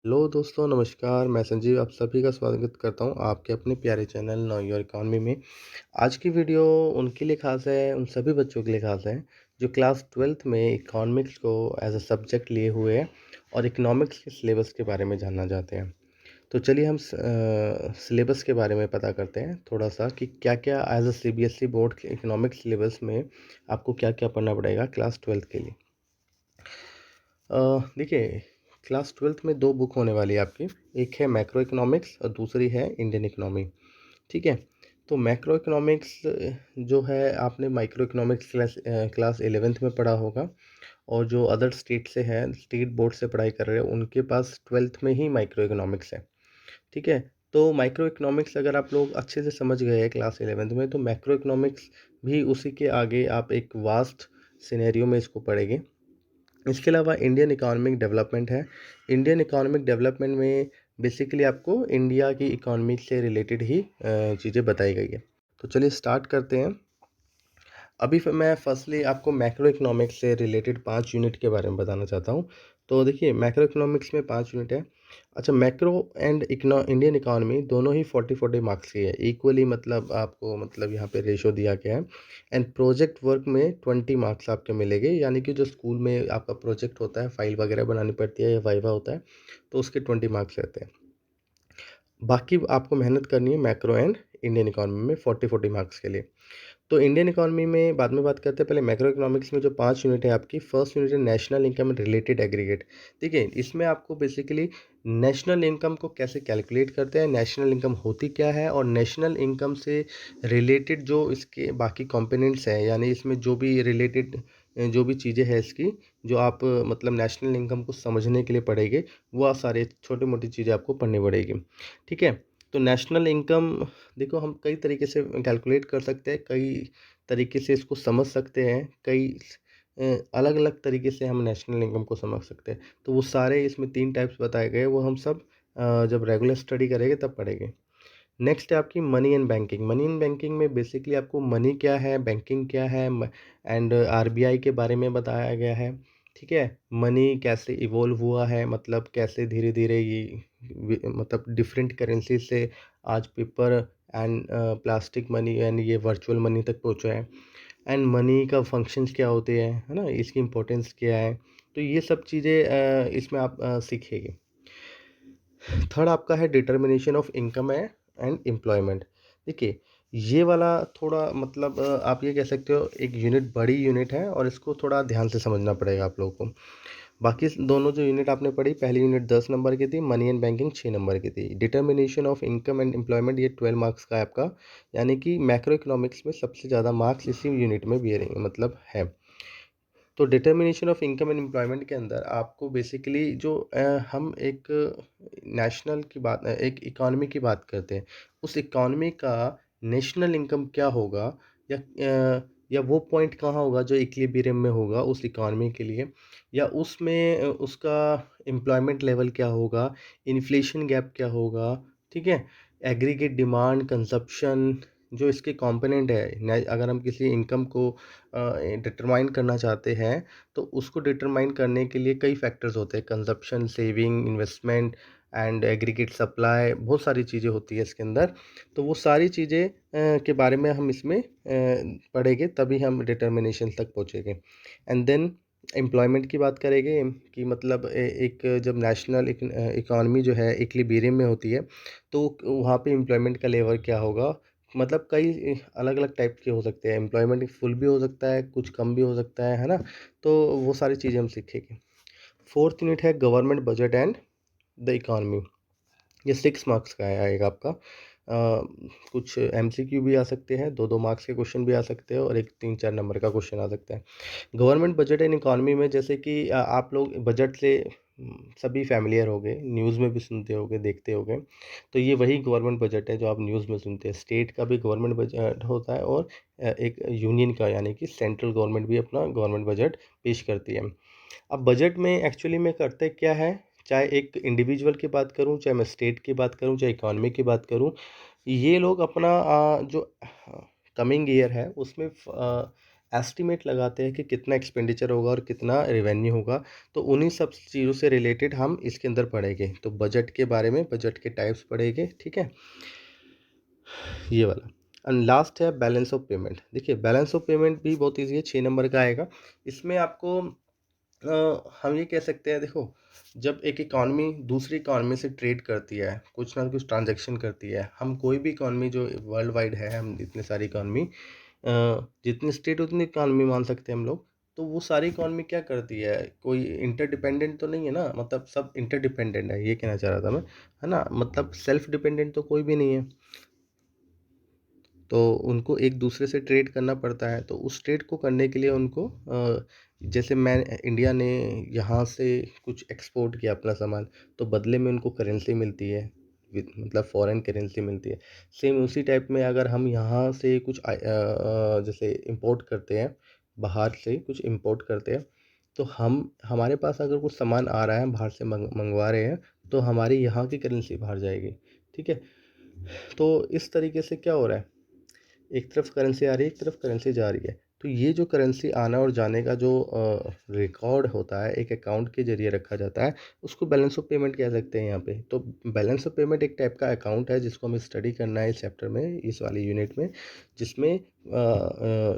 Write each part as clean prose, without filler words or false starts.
Hello दोस्तों, नमस्कार। मैं संजीव आप सभी का स्वागत करता हूं आपके अपने प्यारे चैनल नो योर इकॉनमी में। आज की वीडियो उनके लिए ख़ास है, उन सभी बच्चों के लिए ख़ास है जो क्लास 12th में इकोनॉमिक्स को एज अ सब्जेक्ट लिए हुए हैं और इकोनॉमिक्स के सिलेबस के बारे में जानना चाहते हैं। तो चलिए हम सिलेबस के बारे में पता करते हैं थोड़ा सा कि क्या-क्या एज अ सीबीएसई बोर्ड के इकोनॉमिक्स सिलेबस में आपको क्या-क्या पढ़ना पड़ेगा क्लास 12th के लिए। देखिए, क्लास 12th में 2 बुक होने वाली है आपकी। एक है मैक्रो इकोनॉमिक्स और दूसरी है इंडियन इकोनॉमी, ठीक है? तो मैक्रो इकोनॉमिक्स जो है आपने माइक्रो इकोनॉमिक्स क्लास 11th में पढ़ा होगा और जो अदर स्टेट से हैं, स्टेट बोर्ड से पढ़ाई कर रहे हैं, उनके पास 12th में ही माइक्रो इकोनॉमिक्स है, ठीक है? तो माइक्रो इकोनॉमिक्स अगर आप लोग अच्छे से समझ गए हैं क्लास 11th में, तो मैक्रो इकोनॉमिक्स भी उसी के आगे आप एक वास्ट सिनेरियो में इसको पढ़ेंगे। इसके अलावा इंडियन इकोनॉमिक डेवलपमेंट है। इंडियन इकोनॉमिक डेवलपमेंट में बेसिकली आपको इंडिया की इकोनॉमी से रिलेटेड ही चीज़ें बताई गई है। तो चलिए स्टार्ट करते हैं। अभी मैं फर्स्टली आपको मैक्रो इकोनॉमिक्स से रिलेटेड 5 यूनिट के बारे में बताना चाहता हूँ। तो देखिए मैक्रो इकोनॉमिक्स में 5 यूनिट है। अच्छा, मैक्रो एंड इंडियन इकोनॉमी दोनों ही 40-40 मार्क्स की है। इक्वली मतलब आपको मतलब यहाँ पे रेशो दिया गया है। एंड प्रोजेक्ट वर्क में 20 मार्क्स आपके मिलेंगे, यानी कि जो स्कूल में आपका प्रोजेक्ट होता है, फाइल वगैरह बनानी पड़ती है या वाइवा होता है, तो उसके 20 मार्क्स रहते हैं। बाकी आपको मेहनत करनी है मैक्रो एंड इंडियन इकोनॉमी में 40-40 मार्क्स के लिए। तो इंडियन इकोनॉमी में बाद में बात करते हैं। पहले मैक्रो इकोनॉमिक्स में जो 5 यूनिट है आपकी, फर्स्ट यूनिट है नेशनल इनकम रिलेटेड एग्रीगेट। देखिए, इसमें आपको बेसिकली नेशनल इनकम को कैसे कैलकुलेट करते हैं, नेशनल इनकम होती क्या है और नेशनल इनकम से रिलेटेड जो इसके बाकी कंपोनेंट्स हैं, यानी इसमें जो भी रिलेटेड जो भी चीज़ें हैं इसकी, जो आप मतलब नेशनल इनकम को समझने के लिए पढ़ेंगे, वो सारे छोटी-मोटी चीज़ें आपको पढ़नी पड़ेगी, ठीक है? तो नेशनल इनकम देखो हम कई तरीके से कैलकुलेट कर सकते हैं, कई तरीके से इसको समझ सकते हैं, कई अलग-अलग तरीके से हम नेशनल इनकम को समझ सकते हैं। तो वो सारे इसमें 3 टाइप्स बताए गए, वो हम सब जब रेगुलर स्टडी करेंगे तब पढ़ेंगे। नेक्स्ट है आपकी money and banking. Money and banking में बेसिकली आपको मनी क्या है, बैंकिंग क्या है एंड आरबीआई के बारे में बताया गया है, ठीक है? मनी कैसे इवॉल्व हुआ है, मतलब कैसे धीरे-धीरे ये मतलब डिफरेंट करेंसी से आज paper and plastic money and ये वर्चुअल मनी तक पहुँचा है। एंड मनी का फंक्शंस क्या होते हैं, है ना? इसकी इम्पोर्टेंस क्या है? तो ये सब चीज़ें इसमें आप सीखेंगे। थर्ड आपका है डिटर्मिनेशन ऑफ इनकम है एंड एम्प्लॉयमेंट। देखिए, ये वाला थोड़ा मतलब आप ये कह सकते हो एक यूनिट बड़ी यूनिट है और इसको थोड़ा ध्यान से समझना पड़ेगा आप लोगों को। बाकी दोनों जो यूनिट आपने पढ़ी, पहली यूनिट 10 नंबर की थी, मनी एंड बैंकिंग 6 नंबर की थी। Determination of income and employment ये 12 मार्क्स का है आपका, यानी कि मैक्रो इकोनॉमिक्स में सबसे ज़्यादा मार्क्स इसी यूनिट में बियरिंग मतलब है। तो determination of income and employment के अंदर आपको बेसिकली जो हम एक नेशनल की बात एक इकॉनमी की बात करते हैं, उस इकॉनमी का नेशनल इनकम क्या होगा या वो पॉइंट कहाँ होगा जो इक्विलिब्रियम में होगा उस इकॉनमी के लिए, या उसमें उसका एम्प्लॉयमेंट लेवल क्या होगा, इन्फ्लेशन गैप क्या होगा, ठीक है? एग्रीगेट डिमांड, कंज़प्शन जो इसके कंपोनेंट है, ने अगर हम किसी इनकम को डिटरमाइन करना चाहते हैं, तो उसको डिटरमाइन करने के लिए कई फैक्टर्स होते हैं, consumption, saving, investment and aggregate supply, बहुत सारी चीज़ें होती है इसके अंदर। तो वो सारी चीज़ें के बारे में हम इसमें पढ़ेंगे, तभी हम डिटर्मिनेशन तक पहुँचेंगे। एंड देन एम्प्लॉयमेंट की बात करेंगे कि मतलब एक जब नेशनल इकॉनमी जो है इक्विलिब्रियम में होती है, तो वहाँ पे एम्प्लॉयमेंट का लेवल क्या होगा, मतलब कई अलग-अलग टाइप के हो सकते हैं, एम्प्लॉयमेंट फुल भी हो सकता है, कुछ कम भी हो सकता है ना? तो वो सारी चीज़ें हम सीखेंगे। फोर्थ यूनिट है government budget and the economy. ये 6 मार्क्स का है आएगा आपका। कुछ एमसीक्यू भी आ सकते हैं, 2-2 मार्क्स के क्वेश्चन भी आ सकते हैं और एक 3-4 नंबर का क्वेश्चन आ सकता है। गवर्नमेंट बजट एंड इकोनॉमी में जैसे कि आप लोग बजट से सभी फ़ैमिलियर हो गए, न्यूज़ में भी सुनते होंगे, देखते होंगे। तो ये वही गवर्नमेंट बजट है जो आप न्यूज़ में सुनते हैं। स्टेट का भी गवर्नमेंट बजट होता है और एक यूनियन का, यानी कि सेंट्रल गवर्नमेंट भी अपना गवर्नमेंट बजट पेश करती है। अब बजट में एक्चुअली में करते क्या है, चाहे एक इंडिविजुअल की बात करूँ, चाहे मैं स्टेट की बात करूँ, चाहे इकोनॉमी की बात करूँ, ये लोग अपना जो कमिंग ईयर है उसमें एस्टिमेट लगाते हैं कि कितना एक्सपेंडिचर होगा और कितना रेवेन्यू होगा। तो उन्हीं सब चीज़ों से रिलेटेड हम इसके अंदर पढ़ेंगे। तो बजट के बारे में, बजट के टाइप्स पढ़ेंगे, ठीक है? ये वाला। एंड लास्ट है बैलेंस ऑफ पेमेंट। देखिए बैलेंस ऑफ पेमेंट भी बहुत ईज़ी है, 6 नंबर का आएगा। इसमें आपको हम ये कह सकते हैं, देखो जब एक इकॉनमी दूसरी इकॉनमी से ट्रेड करती है, कुछ ना कुछ ट्रांजैक्शन करती है, हम कोई भी इकॉनमी जो वर्ल्ड वाइड है, हम इतने सारी इकॉनमी जितनी स्टेट उतनी इकॉनमी मान सकते हैं हम लोग। तो वो सारी इकॉनमी क्या करती है, कोई इंटरडिपेंडेंट तो नहीं है ना, मतलब सब इंटरडिपेंडेंट है, ये कहना चाह रहा था मैं, है ना? मतलब सेल्फ डिपेंडेंट तो कोई भी नहीं है। तो उनको एक दूसरे से ट्रेड करना पड़ता है, तो उस ट्रेड को करने के लिए उनको जैसे मैं इंडिया ने यहाँ से कुछ एक्सपोर्ट किया अपना सामान, तो बदले में उनको करेंसी मिलती है, मतलब फॉरेन करेंसी मिलती है। सेम उसी टाइप में अगर हम यहाँ से कुछ जैसे इंपोर्ट करते हैं, बाहर से कुछ इंपोर्ट करते हैं, तो हम हमारे पास अगर कुछ सामान आ रहा है, बाहर से मंगवा रहे हैं, तो हमारी यहाँ की करेंसी बाहर जाएगी, ठीक है? तो इस तरीके से क्या हो रहा है, एक तरफ करेंसी आ रही है, एक तरफ करेंसी जा रही है। तो ये जो करेंसी आना और जाने का जो रिकॉर्ड होता है, एक अकाउंट के ज़रिए रखा जाता है, उसको बैलेंस ऑफ पेमेंट कह सकते हैं यहाँ पे। तो बैलेंस ऑफ पेमेंट एक टाइप का अकाउंट है जिसको हमें स्टडी करना है इस चैप्टर में, इस वाली यूनिट में, जिसमें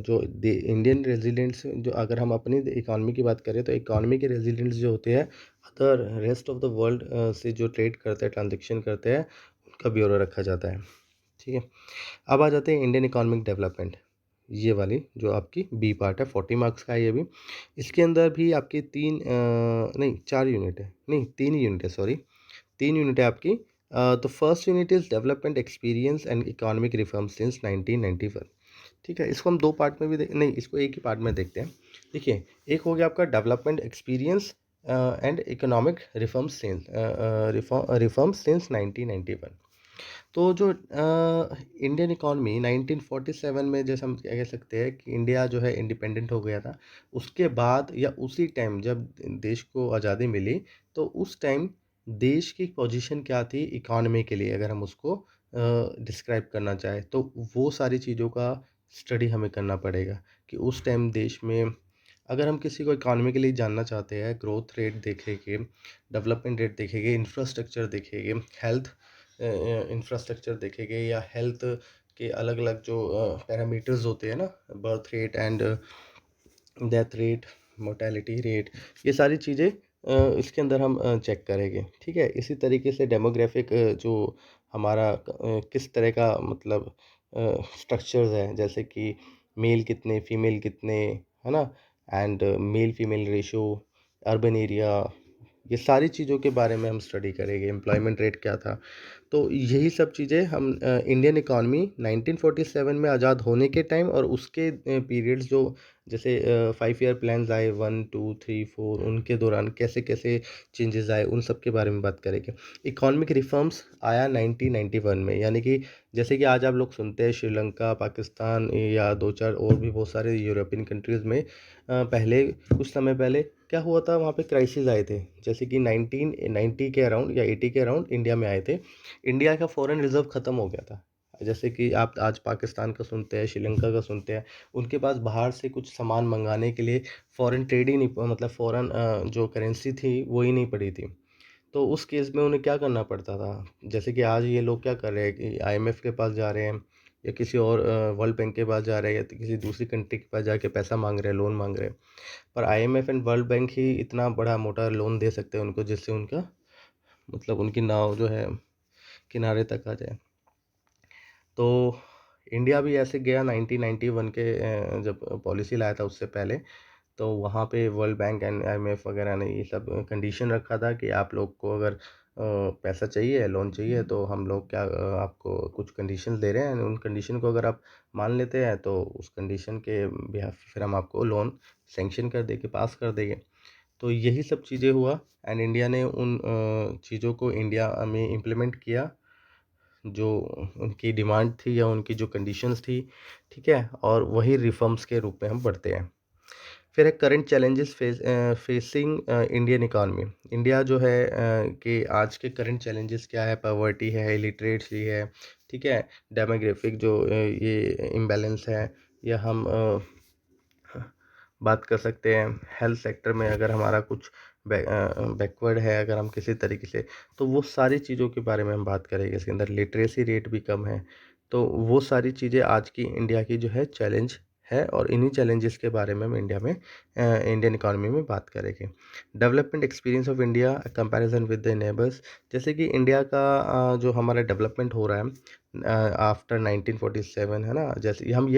जो इंडियन रेजिडेंट्स, जो अगर हम अपनी इकॉनमी की बात करें, तो इकॉनमी के रेजिडेंट्स जो होते हैं, other rest of the world से जो ट्रेड करते हैं, ट्रांजेक्शन करते हैं, उनका ब्यौरा रखा जाता है, ठीक है? अब आ जाते हैं इंडियन इकोनॉमिक डेवलपमेंट, ये वाली जो आपकी बी पार्ट है, 40 मार्क्स का है ये भी। इसके अंदर भी आपकी नहीं 4 यूनिट है, नहीं 3 यूनिट है, सॉरी 3 यूनिट है आपकी। तो first unit is development experience and economic reform since 1991, ठीक है? इसको हम 2 पार्ट में भी नहीं, इसको एक ही पार्ट में देखते हैं। देखिए, एक हो गया आपका development experience and economic reform since 1991। तो जो इंडियन इकॉनमी 1947 में, जैसे हम क्या कह सकते हैं कि इंडिया जो है इंडिपेंडेंट हो गया था, उसके बाद या उसी टाइम जब देश को आज़ादी मिली, तो उस टाइम देश की पोजीशन क्या थी इकॉनमी के लिए, अगर हम उसको डिस्क्राइब करना चाहें, तो वो सारी चीज़ों का स्टडी हमें करना पड़ेगा कि उस टाइम देश में, अगर हम किसी को इकॉनमी के लिए जानना चाहते हैं, ग्रोथ रेट देखेंगे, डेवलपमेंट रेट देखेंगे, इंफ्रास्ट्रक्चर देखेंगे, हेल्थ इंफ्रास्ट्रक्चर देखेंगे, या हेल्थ के अलग अलग जो पैरामीटर्स होते हैं ना, birth rate and death rate, mortality rate, ये सारी चीज़ें इसके अंदर हम चेक करेंगे, ठीक है? इसी तरीके से डेमोग्राफिक जो हमारा किस तरह का मतलब स्ट्रक्चर्स है, जैसे कि मेल कितने, फीमेल कितने, है ना? And male female ratio, urban area, ये सारी चीज़ों के बारे में हम स्टडी करेंगे। एम्प्लॉयमेंट रेट क्या था? तो यही सब चीज़ें हम इंडियन इकॉनमी 1947 में आज़ाद होने के टाइम और उसके पीरियड्स जो जैसे 5 ईयर प्लान्स आए, 1, 2, 3, 4, उनके दौरान कैसे-कैसे चेंजेज़ आए, उन सब के बारे में बात करेंगे। इकोनॉमिक रिफॉर्म्स आया 1991 में, यानी कि जैसे कि आज आप लोग सुनते हैं श्रीलंका, पाकिस्तान या 2-4 और भी बहुत सारे यूरोपियन कंट्रीज़ में पहले कुछ समय पहले क्या हुआ था, वहाँ पे क्राइसिस आए थे। जैसे कि 1990 के अराउंड या 80 के अराउंड इंडिया में आए थे। इंडिया का फॉरेन रिज़र्व ख़त्म हो गया था। जैसे कि आप आज पाकिस्तान का सुनते हैं, श्रीलंका का सुनते हैं, उनके पास बाहर से कुछ सामान मँगाने के लिए फॉरेन ट्रेड ही नहीं, मतलब फॉरेन जो करेंसी थी वो ही नहीं पड़ी थी। तो उस केस में उन्हें क्या करना पड़ता था, जैसे कि आज ये लोग क्या कर रहे हैं कि आईएमएफ के पास जा रहे हैं, या किसी और वर्ल्ड बैंक के पास जा रहे हैं, या तो किसी दूसरी कंट्री के पास जाके पैसा माँग रहे हैं, लोन माँग रहे हैं। पर आईएमएफ एंड वर्ल्ड बैंक ही इतना बड़ा मोटा लोन दे सकते हैं उनको, जिससे उनका मतलब उनकी नाव जो है किनारे तक आ जाए। तो इंडिया भी ऐसे गया 1991 के जब पॉलिसी लाया था उससे पहले, तो वहाँ पे वर्ल्ड बैंक एंड आईएमएफ वगैरह ने ये सब कंडीशन रखा था कि आप लोग को अगर पैसा चाहिए, लोन चाहिए, तो हम लोग क्या आपको कुछ कंडीशंस दे रहे हैं, उन कंडीशन को अगर आप मान लेते हैं, तो उस कंडीशन के बिहाफ फिर हम आपको लोन सैंक्शन कर देंगे, पास कर देंगे। तो यही सब चीज़ें हुआ एंड इंडिया ने उन चीज़ों को इंडिया में इम्प्लीमेंट किया, जो उनकी डिमांड थी या उनकी जो कंडीशंस थी, ठीक है? और वही रिफॉर्म्स के रूप में हम पढ़ते हैं। फिर है current challenges facing Indian economy. India जो है कि आज के करंट चैलेंजेस क्या है, पॉवर्टी है, इलिटरेसी है, ठीक है? डेमोग्राफिक जो ये इम्बैलेंस है, या हम बात कर सकते हैं। हेल्थ सेक्टर में अगर हमारा कुछ बैकवर्ड है अगर हम किसी तरीके से, तो वो सारी चीज़ों के बारे में हम बात करेंगे। इसके अंदर लिटरेसी रेट भी कम है, तो वो सारी चीज़ें आज की इंडिया की जो है चैलेंज है, और इन्हीं चैलेंजेस के बारे में हम इंडिया में इंडियन इकोनॉमी में बात करेंगे। Development experience of India comparison with the neighbours, जैसे कि इंडिया का जो हमारा डेवलपमेंट हो रहा है आफ्टर 1947, है ना, जैसे हम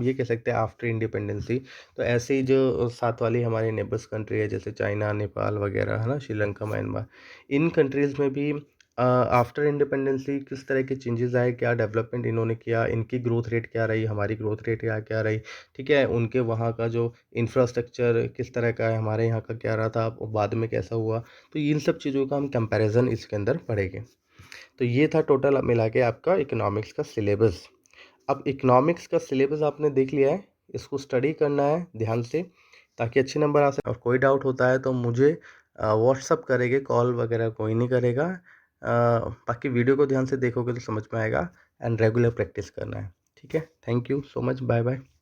ये कह सकते हैं आफ्टर इंडिपेंडेंसी। तो ऐसे ही जो साथ वाली हमारी नेबर्स कंट्री है जैसे चाइना, नेपाल वगैरह, है ना, श्रीलंका, म्यांमार, इन कंट्रीज़ में भी आफ्टर इंडिपेंडेंसी किस तरह के चेंजेस आए, क्या डेवलपमेंट इन्होंने किया, इनकी ग्रोथ रेट क्या रही, हमारी ग्रोथ रेट क्या क्या रही, ठीक है, उनके वहाँ का जो इंफ्रास्ट्रक्चर किस तरह का है, हमारे यहाँ का क्या रहा था, बाद में कैसा हुआ, तो इन सब चीज़ों का हम कंपैरिजन इसके अंदर पढ़ेंगे। तो ये था टोटल मिला के आपका इकोनॉमिक्स का सिलेबस। अब इकोनॉमिक्स का सिलेबस आपने देख लिया है, इसको स्टडी करना है ध्यान से ताकि अच्छे नंबर आ सकें। और कोई डाउट होता है तो मुझे व्हाट्सअप करेंगे, कॉल वगैरह कोई नहीं करेगा। बाकी वीडियो को ध्यान से देखोगे तो समझ में आएगा, एंड रेगुलर प्रैक्टिस करना है। ठीक है, thank you so much, bye bye.